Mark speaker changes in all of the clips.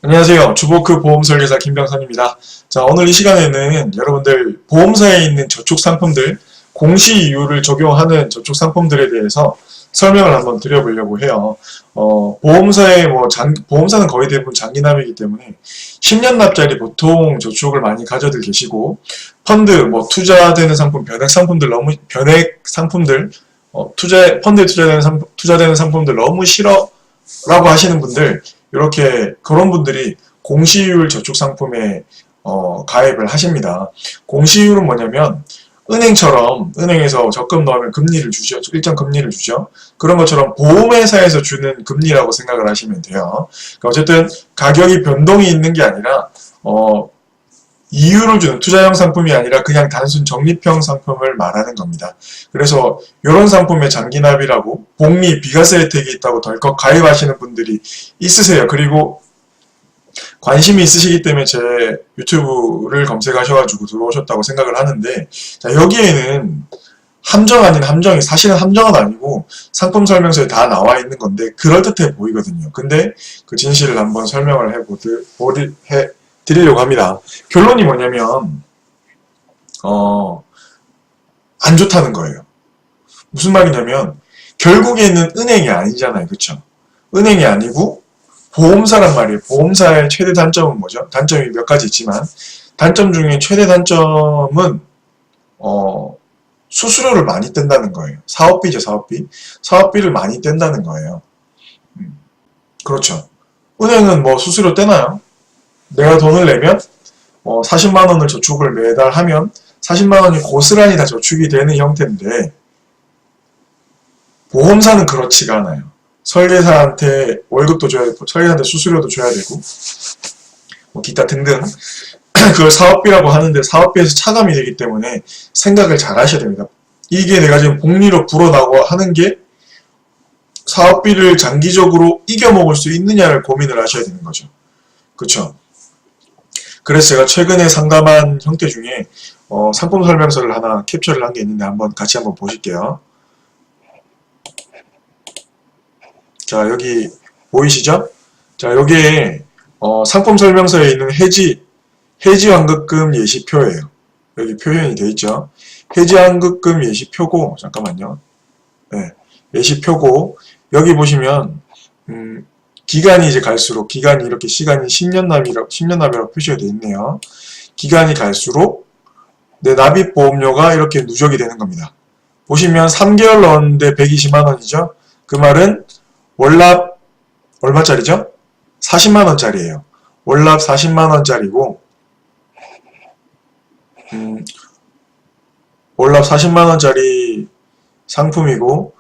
Speaker 1: 안녕하세요. 주보크 보험설계사 김병선입니다. 자, 오늘 이 시간에는 여러분들 보험사에 있는 저축 상품들, 공시 이율을 적용하는 저축 상품들에 대해서 설명을 한번 드려보려고 해요. 보험사는 거의 대부분 장기납이기 때문에 10년 납짜리 보통 저축을 많이 가져들 계시고, 펀드, 투자되는 상품, 펀드에 투자되는 상품들 너무 싫어 라고 하시는 분들, 이렇게 그런 분들이 공시이율 저축 상품에 가입을 하십니다. 공시이율은 뭐냐면 은행에서 적금 넣으면 금리를 주죠. 일정 금리를 주죠. 그런 것처럼 보험회사에서 주는 금리라고 생각을 하시면 돼요. 그러니까 어쨌든 가격이 변동이 있는 게 아니라 이율을 주는 투자형 상품이 아니라 그냥 단순 적립형 상품을 말하는 겁니다. 그래서 이런 상품에 장기납이라고 복리, 비과세 혜택이 있다고 덜컥 가입하시는 분들이 있으세요. 그리고 관심이 있으시기 때문에 제 유튜브를 검색하셔가지고 들어오셨다고 생각을 하는데, 자, 여기에는 함정 아닌 함정이, 사실은 함정은 아니고 상품 설명서에 다 나와 있는 건데 그럴듯해 보이거든요. 근데 그 진실을 한번 설명을 드리려고 합니다. 결론이 뭐냐면 안 좋다는 거예요. 무슨 말이냐면 결국에는 은행이 아니잖아요. 그쵸? 은행이 아니고 보험사란 말이에요. 보험사의 최대 단점은 뭐죠? 단점이 몇 가지 있지만 단점 중에 최대 단점은 수수료를 많이 뗀다는 거예요. 사업비죠. 사업비를 많이 뗀다는 거예요. 그렇죠. 은행은 수수료 떼나요? 내가 돈을 내면 40만원을 저축을 매달 하면 40만원이 고스란히 다 저축이 되는 형태인데, 보험사는 그렇지가 않아요. 설계사한테 월급도 줘야 되고 설계사한테 수수료도 줘야 되고 기타 등등 그걸 사업비라고 하는데 사업비에서 차감이 되기 때문에 생각을 잘 하셔야 됩니다. 이게 내가 지금 복리로 불어나고 하는 게 사업비를 장기적으로 이겨먹을 수 있느냐를 고민을 하셔야 되는 거죠. 그쵸? 그래서 제가 최근에 상담한 형태 중에 상품 설명서를 하나 캡처를 한 게 있는데 같이 한번 보실게요. 자, 여기 보이시죠? 자, 여기에 상품 설명서에 있는 해지 환급금 예시표예요. 여기 표현이 되어 있죠. 해지 환급금 예시표고, 잠깐만요. 네, 예시표고, 여기 보시면 기간이 이제 갈수록, 기간이 이렇게 시간이 10년 납이라고 표시가 되어 있네요. 기간이 갈수록 내 납입 보험료가 이렇게 누적이 되는 겁니다. 보시면 3개월 넣었는데 120만원이죠. 그 말은 월납 얼마짜리죠? 40만원짜리예요. 월납 40만원짜리고 월납 40만원짜리 상품이고,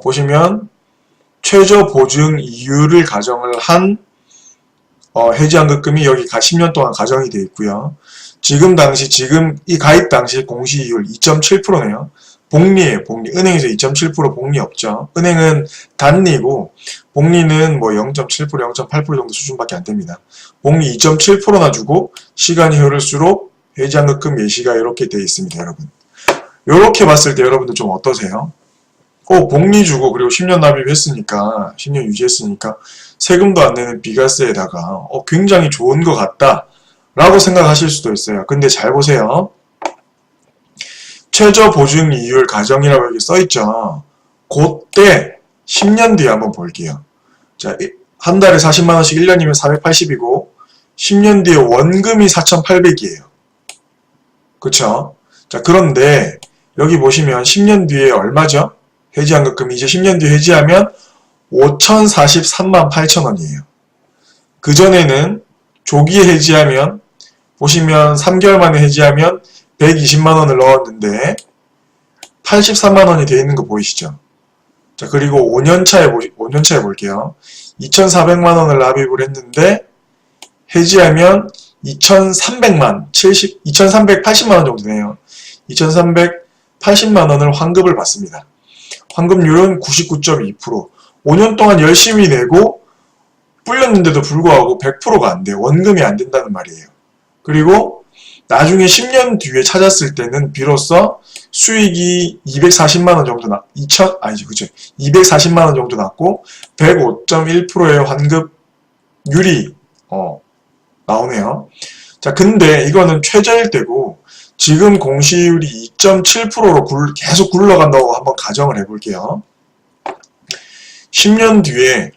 Speaker 1: 보시면 최저 보증 이율을 가정을 한 해지환급금이 여기 10년 동안 가정이 되어 있고요. 지금 이 가입 당시 공시이율 2.7%네요. 복리예요. 복리. 은행에서 2.7% 복리 없죠. 은행은 단리고 복리는 0.7%, 0.8% 정도 수준밖에 안 됩니다. 복리 2.7%나 주고 시간이 흐를수록 해지환급금 예시가 이렇게 되어 있습니다. 여러분. 이렇게 봤을 때 여러분들 좀 어떠세요? 복리 주고 그리고 10년 납입했으니까 10년 유지했으니까 세금도 안 내는 비과세에다가 굉장히 좋은 것 같다 라고 생각하실 수도 있어요. 근데 잘 보세요. 최저 보증 이율 가정이라고 여기 써있죠. 그때 10년 뒤에 한번 볼게요. 자, 한 달에 40만원씩 1년이면 480이고 10년 뒤에 원금이 4,800이에요. 그쵸? 자, 그런데 여기 보시면 10년 뒤에 얼마죠? 해지환급금이 이제 10년 뒤에 해지하면 5,043만 8천원이에요. 그전에는 조기에 해지하면 보시면 3개월 만에 해지하면 120만원을 넣었는데 83만원이 되어 있는 거 보이시죠? 자, 그리고 5년차에 볼게요. 2,400만원을 납입을 했는데 해지하면 2,380만원 정도 되네요. 2,380만원을 환급을 받습니다. 환급률은 99.2%. 5년 동안 열심히 내고 불렸는데도 불구하고 100%가 안 돼요. 원금이 안 된다는 말이에요. 그리고 나중에 10년 뒤에 찾았을 때는 비로소 수익이 240만원 정도 240만원 정도 났고 105.1%의 나오네요. 자, 근데 이거는 최저일 때고 지금 공시율이 2.7%로 계속 굴러간다고 한번 가정을 해볼게요. 10년 뒤에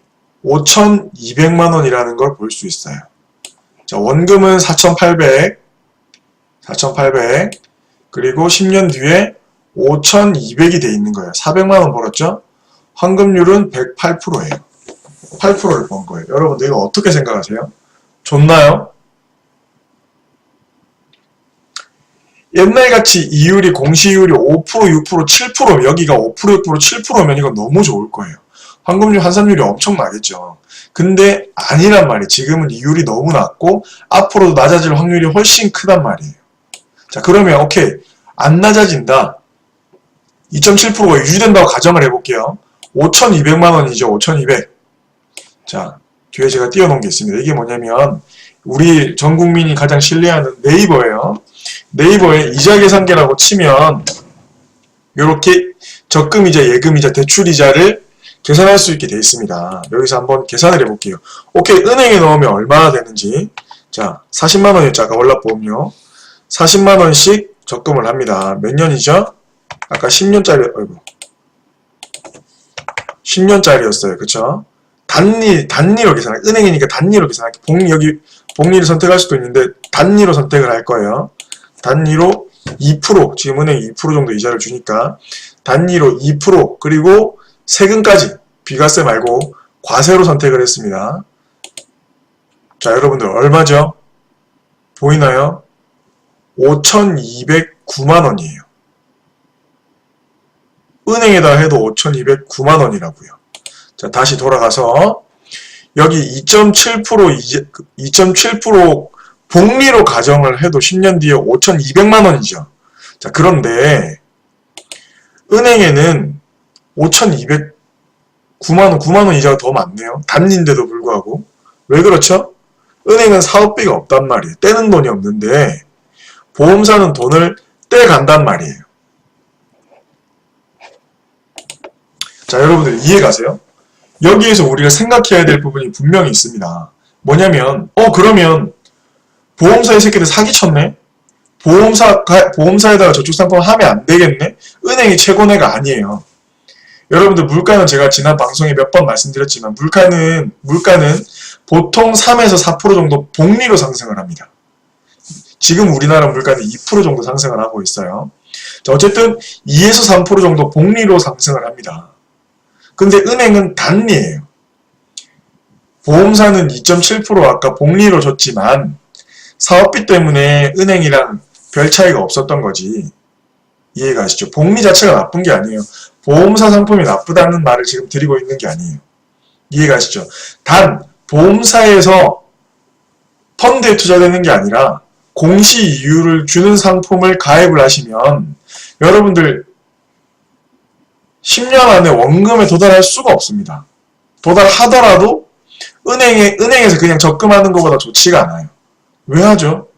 Speaker 1: 5,200만 원이라는 걸 볼 수 있어요. 자, 원금은 4,800, 그리고 10년 뒤에 5,200이 돼 있는 거예요. 400만 원 벌었죠? 환급률은 108%예요. 8%를 번 거예요. 여러분들 이거 어떻게 생각하세요? 좋나요? 옛날같이 이율이 공시율이 5%, 6%, 7% 여기가 5%, 6%, 7%면 이건 너무 좋을 거예요. 환급률, 환산율이 엄청 나겠죠. 근데 아니란 말이에요. 지금은 이율이 너무 낮고 앞으로도 낮아질 확률이 훨씬 크단 말이에요. 자, 그러면 오케이. 안 낮아진다. 2.7%가 유지된다고 가정을 해볼게요. 5,200만 원이죠. 5,200. 자, 뒤에 제가 띄워놓은 게 있습니다. 이게 뭐냐면 우리 전 국민이 가장 신뢰하는 네이버예요. 네이버에 이자 계산기라고 치면 이렇게 적금이자, 예금이자, 대출이자를 계산할 수 있게 되어 있습니다. 여기서 한번 계산을 해볼게요. 오케이, 은행에 넣으면 얼마나 되는지. 자, 40만 원이었죠. 아까 월납보험료. 40만 원씩 적금을 합니다. 몇 년이죠? 아까 10년짜리, 아이고. 10년짜리였어요. 그쵸? 단리로 계산할게요. 은행이니까 단리로 계산할게요. 여기 복리를 선택할 수도 있는데 단리로 선택을 할 거예요. 단리로 2%, 지금 은행이 2% 정도 이자를 주니까 단리로 2% 그리고 세금까지 비과세 말고 과세로 선택을 했습니다. 자, 여러분들 얼마죠? 보이나요? 5,209만 원이에요. 은행에다 해도 5,209만 원이라고요. 자, 다시 돌아가서 여기 2.7% 복리로 가정을 해도 10년 뒤에 5,200만 원이죠. 자, 그런데 은행에는 5,209만 원, 9만 원 이자가 더 많네요. 단리인데도 불구하고. 왜 그렇죠? 은행은 사업비가 없단 말이에요. 떼는 돈이 없는데 보험사는 돈을 떼간단 말이에요. 자, 여러분들 이해가세요? 여기에서 우리가 생각해야 될 부분이 분명히 있습니다. 뭐냐면 그러면 보험사의 새끼들 사기쳤네? 보험사에다가 저축상품 하면 안 되겠네? 은행이 최고네가 아니에요. 여러분들 물가는 제가 지난 방송에 몇 번 말씀드렸지만 물가는 보통 3에서 4% 정도 복리로 상승을 합니다. 지금 우리나라 물가는 2% 정도 상승을 하고 있어요. 자, 어쨌든 2에서 3% 정도 복리로 상승을 합니다. 근데 은행은 단리예요. 보험사는 2.7% 아까 복리로 줬지만 사업비 때문에 은행이랑 별 차이가 없었던 거지. 이해가시죠? 복리 자체가 나쁜 게 아니에요. 보험사 상품이 나쁘다는 말을 지금 드리고 있는 게 아니에요. 이해가시죠? 단 보험사에서 펀드에 투자되는 게 아니라 공시 이율을 주는 상품을 가입을 하시면 여러분들 10년 안에 원금에 도달할 수가 없습니다. 도달하더라도 은행에서 그냥 적금하는 것보다 좋지가 않아요. 왜 하죠?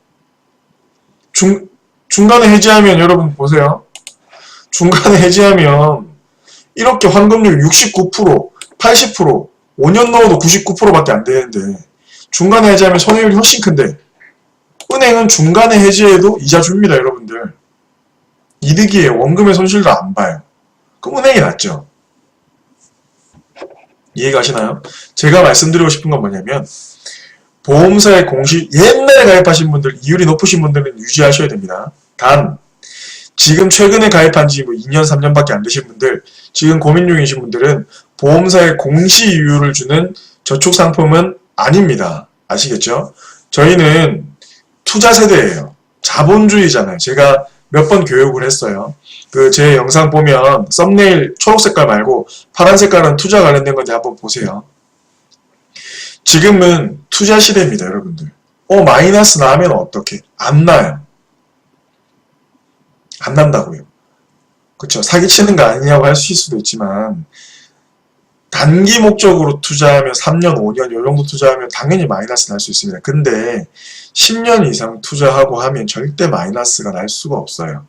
Speaker 1: 중간에 해지하면 여러분 보세요. 중간에 해지하면 이렇게 환급률 69%, 80%, 5년 넣어도 99%밖에 안 되는데 중간에 해지하면 손해율이 훨씬 큰데 은행은 중간에 해지해도 이자 줍니다. 여러분들. 이득이에요. 원금의 손실도 안 봐요. 그럼 은행이 낫죠. 이해가시나요? 제가 말씀드리고 싶은 건 뭐냐면 보험사의 공시 옛날에 가입하신 분들, 이율이 높으신 분들은 유지하셔야 됩니다. 단 지금 최근에 가입한 지 2년, 3년밖에 안 되신 분들, 지금 고민 중이신 분들은 보험사의 공시 이율을 주는 저축상품은 아닙니다. 아시겠죠? 저희는 투자 세대예요. 자본주의잖아요. 제가 몇 번 교육을 했어요. 제 영상 보면 썸네일 초록 색깔 말고 파란 색깔은 투자 관련된 건데 한번 보세요. 지금은 투자 시대입니다, 여러분들. 마이너스 나면 어떡해? 안 나요. 안 난다고요. 그쵸? 사기치는 거 아니냐고 하실 수도 있지만 단기 목적으로 투자하면 3년, 5년 요 정도 투자하면 당연히 마이너스 날 수 있습니다. 근데 10년 이상 투자하고 하면 절대 마이너스가 날 수가 없어요.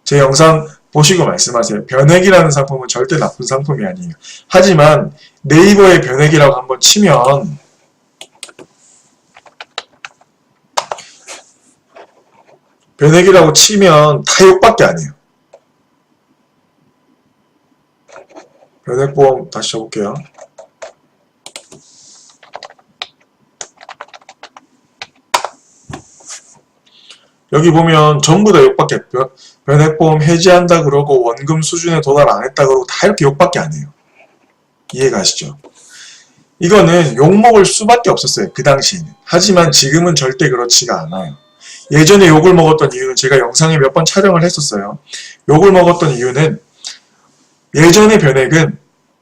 Speaker 1: 제 영상 보시고 말씀하세요. 변액이라는 상품은 절대 나쁜 상품이 아니에요. 하지만 네이버의 변액이라고 한번 치면 변액이라고 치면 다 욕밖에 안 해요. 변액보험 다시 쳐볼게요. 여기 보면 전부 다 욕밖에, 변액보험 해지한다 그러고 원금 수준에 도달 안 했다 그러고 다 이렇게 욕밖에 안 해요. 이해가시죠? 이거는 욕먹을 수밖에 없었어요. 그 당시에는. 하지만 지금은 절대 그렇지가 않아요. 예전에 욕을 먹었던 이유는 제가 영상에 몇 번 촬영을 했었어요. 욕을 먹었던 이유는 예전의 변액은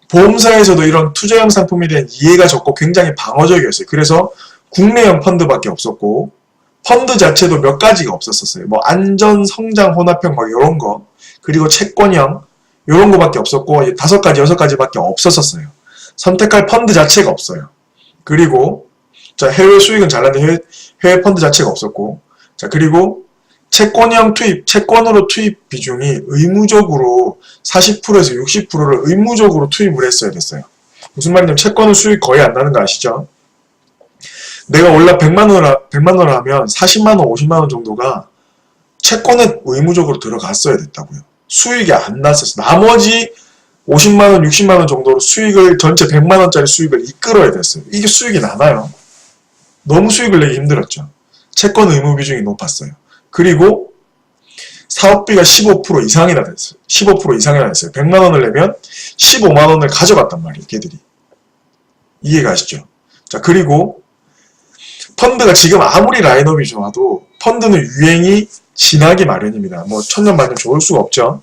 Speaker 1: 보험사에서도 이런 투자형 상품에 대한 이해가 적고 굉장히 방어적이었어요. 그래서 국내형 펀드밖에 없었고 펀드 자체도 몇 가지가 없었어요. 뭐 안전, 성장, 혼합형 막 이런 거, 그리고 채권형 이런 거밖에 없었고 5가지, 6가지밖에 없었어요. 선택할 펀드 자체가 없어요. 그리고 자, 해외 수익은 잘 나는데 해외 펀드 자체가 없었고, 자, 그리고 채권형 투입, 채권으로 투입 비중이 의무적으로 40%에서 60%를 의무적으로 투입을 했어야 됐어요. 무슨 말이냐면 채권은 수익 거의 안 나는 거 아시죠? 내가 원래 100만원을 하면 40만원, 50만원 정도가 채권에 의무적으로 들어갔어야 됐다고요. 수익이 안 났었어. 나머지 50만원, 60만원 정도로 수익을, 전체 100만원짜리 수익을 이끌어야 됐어요. 이게 수익이 나나요? 너무 수익을 내기 힘들었죠. 채권 의무 비중이 높았어요. 그리고 사업비가 15% 이상이나 됐어요. 15% 이상이나 됐어요. 100만원을 내면 15만원을 가져갔단 말이에요. 걔들이. 이해가시죠? 자, 그리고 펀드가 지금 아무리 라인업이 좋아도 펀드는 유행이 지나기 마련입니다. 뭐 천년만년 좋을 수가 없죠.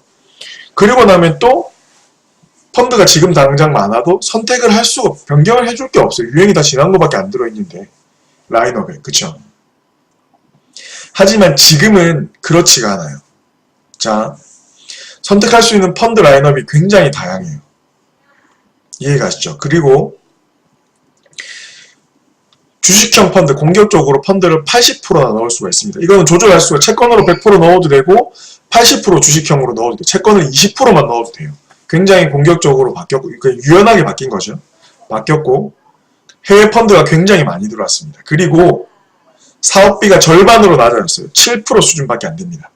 Speaker 1: 그리고 나면 또 펀드가 지금 당장 많아도 선택을 할 수가, 변경을 해줄 게 없어요. 유행이 다 지난 것밖에 안 들어있는데 라인업에. 그쵸? 하지만 지금은 그렇지가 않아요. 자, 선택할 수 있는 펀드 라인업이 굉장히 다양해요. 이해가시죠? 그리고 주식형 펀드, 공격적으로 펀드를 80%나 넣을 수가 있습니다. 이거는 조절할 수가, 채권으로 100% 넣어도 되고 80% 주식형으로 넣어도 돼요. 채권을 20%만 넣어도 돼요. 굉장히 공격적으로 바뀌었고, 유연하게 바뀐 거죠. 바뀌었고, 해외 펀드가 굉장히 많이 들어왔습니다. 그리고 사업비가 절반으로 낮아졌어요. 7% 수준밖에 안 됩니다.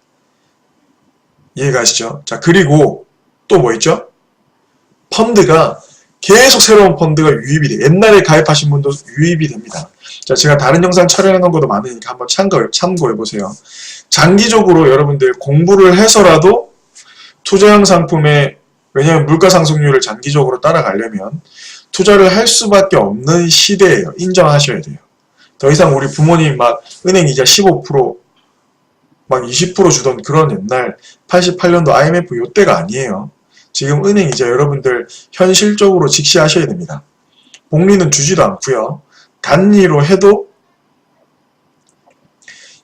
Speaker 1: 이해가시죠? 자, 그리고 또 뭐 있죠? 펀드가 계속 새로운 펀드가 유입이 돼요. 옛날에 가입하신 분도 유입이 됩니다. 자, 제가 다른 영상 촬영해 놓은 것도 많으니까 한번 참고해보세요. 장기적으로 여러분들 공부를 해서라도 투자형 상품에, 왜냐하면 물가 상승률을 장기적으로 따라가려면 투자를 할 수밖에 없는 시대예요. 인정하셔야 돼요. 더 이상 우리 부모님 막 은행 이자 15%, 막 20% 주던 그런 옛날 88년도 IMF 요때가 아니에요. 지금 은행 이자 여러분들 현실적으로 직시하셔야 됩니다. 복리는 주지도 않고요. 단위로 해도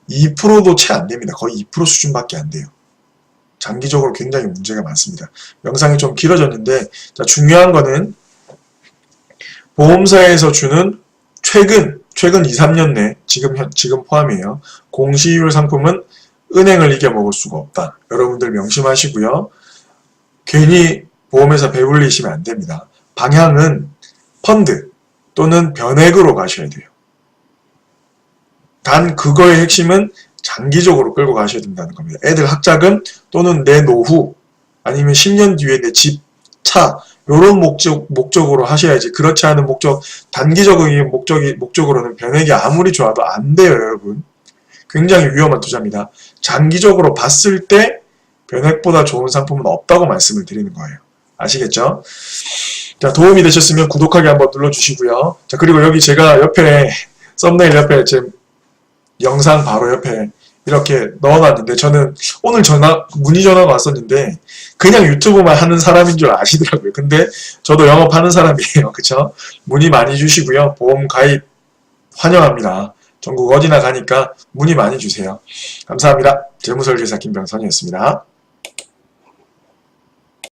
Speaker 1: 2%도 채 안 됩니다. 거의 2% 수준밖에 안 돼요. 장기적으로 굉장히 문제가 많습니다. 영상이 좀 길어졌는데, 자, 중요한 거는 보험사에서 주는 최근 2, 3년 내, 지금 포함이에요. 공시이율 상품은 은행을 이겨먹을 수가 없다. 여러분들 명심하시고요. 괜히 보험회사 배불리시면 안 됩니다. 방향은 펀드 또는 변액으로 가셔야 돼요. 단 그거의 핵심은 장기적으로 끌고 가셔야 된다는 겁니다. 애들 학자금 또는 내 노후, 아니면 10년 뒤에 내 집, 차, 요런 목적으로 하셔야지. 그렇지 않은 단기적인 목적으로는 변액이 아무리 좋아도 안 돼요, 여러분. 굉장히 위험한 투자입니다. 장기적으로 봤을 때 변액보다 좋은 상품은 없다고 말씀을 드리는 거예요. 아시겠죠? 자, 도움이 되셨으면 구독하기 한번 눌러주시고요. 자, 그리고 여기 제가 옆에, 썸네일 옆에 제 영상 바로 옆에 이렇게 넣어놨는데, 저는 오늘 문의 전화가 왔었는데 그냥 유튜브만 하는 사람인 줄 아시더라고요. 근데 저도 영업하는 사람이에요. 그쵸? 문의 많이 주시고요. 보험 가입 환영합니다. 전국 어디나 가니까 문의 많이 주세요. 감사합니다. 재무설계사 김병선이었습니다.